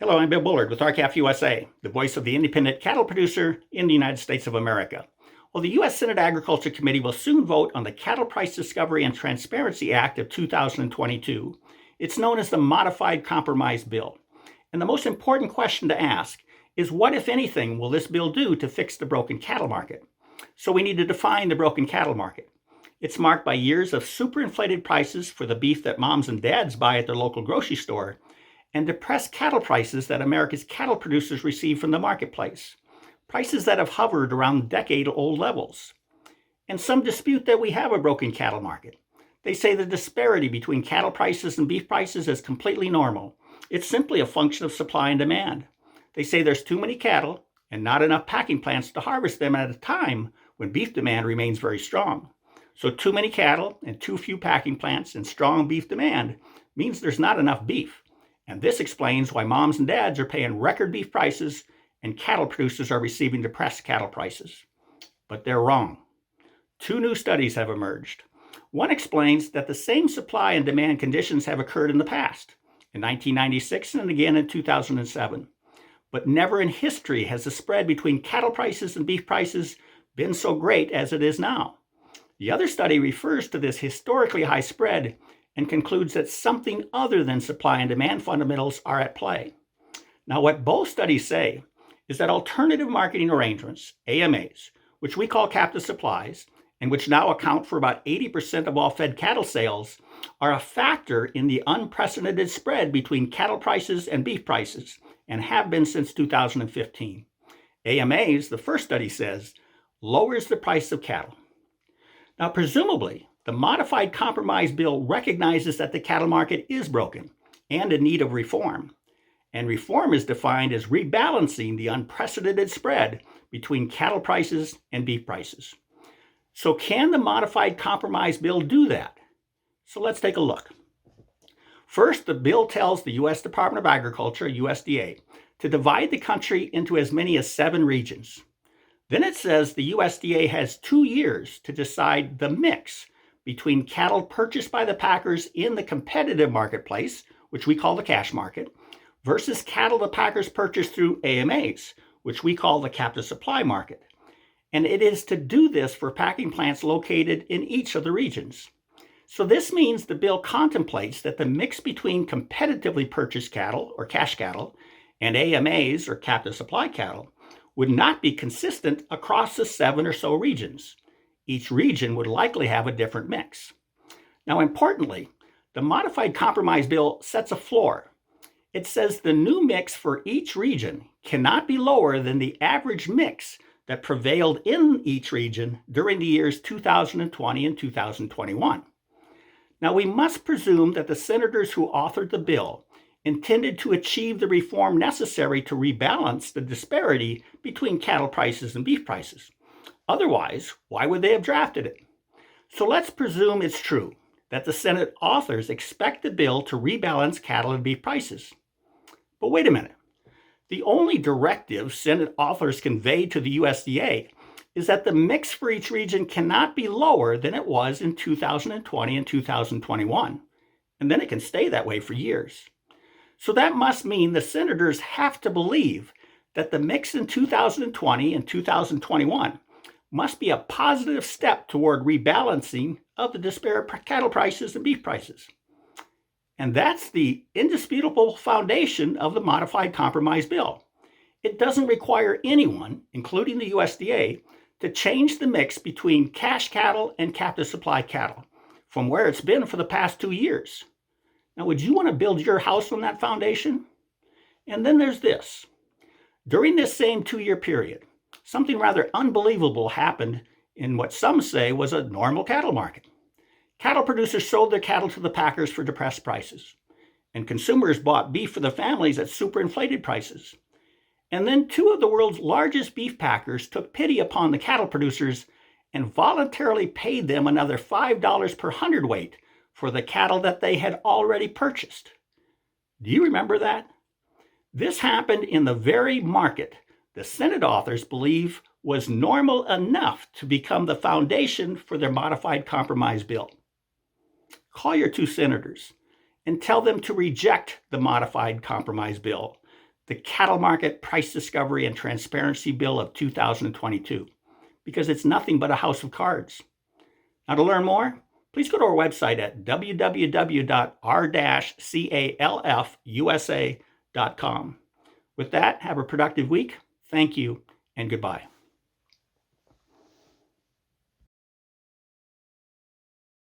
Hello, I'm Bill Bullard with RCAF USA, the voice of the independent cattle producer in the United States of America. Well, the U.S. Senate Agriculture Committee will soon vote on the Cattle Price Discovery and Transparency Act of 2022. It's known as the Modified Compromise Bill. And the most important question to ask is what, if anything, will this bill do to fix the broken cattle market? So we need to define the broken cattle market. It's marked by years of superinflated prices for the beef that moms and dads buy at their local grocery store, and depressed cattle prices that America's cattle producers receive from the marketplace, prices that have hovered around decade-old levels. And some dispute that we have a broken cattle market. They say the disparity between cattle prices and beef prices is completely normal. It's simply a function of supply and demand. They say there's too many cattle and not enough packing plants to harvest them at a time when beef demand remains very strong. So too many cattle and too few packing plants and strong beef demand means there's not enough beef. And this explains why moms and dads are paying record beef prices and cattle producers are receiving depressed cattle prices. But they're wrong. Two new studies have emerged. One explains that the same supply and demand conditions have occurred in the past, in 1996 and again in 2007. But never in history has the spread between cattle prices and beef prices been so great as it is now. The other study refers to this historically high spread and concludes that something other than supply and demand fundamentals are at play. Now, what both studies say is that alternative marketing arrangements, AMAs, which we call captive supplies, and which now account for about 80% of all fed cattle sales, are a factor in the unprecedented spread between cattle prices and beef prices, and have been since 2015. AMAs, the first study says, lowers the price of cattle. Now, presumably, the Modified Compromise Bill recognizes that the cattle market is broken and in need of reform. And reform is defined as rebalancing the unprecedented spread between cattle prices and beef prices. So can the Modified Compromise Bill do that? So let's take a look. First, the bill tells the U.S. Department of Agriculture, USDA, to divide the country into as many as 7 regions. Then it says the USDA has 2 years to decide the mix between cattle purchased by the packers in the competitive marketplace, which we call the cash market, versus cattle the packers purchase through AMAs, which we call the captive supply market. And it is to do this for packing plants located in each of the regions. So this means the bill contemplates that the mix between competitively purchased cattle, or cash cattle, and AMAs, or captive supply cattle, would not be consistent across the 7 or so regions. Each region would likely have a different mix. Now, importantly, the Modified Compromise Bill sets a floor. It says the new mix for each region cannot be lower than the average mix that prevailed in each region during the years 2020 and 2021. Now, we must presume that the senators who authored the bill intended to achieve the reform necessary to rebalance the disparity between cattle prices and beef prices. Otherwise, why would they have drafted it? So let's presume it's true that the Senate authors expect the bill to rebalance cattle and beef prices. But wait a minute. The only directive Senate authors conveyed to the USDA is that the mix for each region cannot be lower than it was in 2020 and 2021, and then it can stay that way for years. So that must mean the senators have to believe that the mix in 2020 and 2021 must be a positive step toward rebalancing of the disparate cattle prices and beef prices. And that's the indisputable foundation of the Modified Compromise Bill. It doesn't require anyone, including the USDA, to change the mix between cash cattle and captive supply cattle from where it's been for the past 2 years. Now, would you want to build your house on that foundation? And then there's this. During this same 2-year period, something rather unbelievable happened in what some say was a normal cattle market. Cattle producers sold their cattle to the packers for depressed prices, and consumers bought beef for their families at superinflated prices. And then 2 of the world's largest beef packers took pity upon the cattle producers and voluntarily paid them another $5 per hundredweight for the cattle that they had already purchased. Do you remember that? This happened in the very market the Senate authors believe was normal enough to become the foundation for their Modified Compromise Bill. Call your 2 senators and tell them to reject the Modified Compromise Bill the Cattle Market Price Discovery and Transparency Bill of 2022, because it's nothing but a house of cards. Now, to learn more, please go to our website at www.r-calfusa.com. With that, have a productive week. Thank you, and goodbye.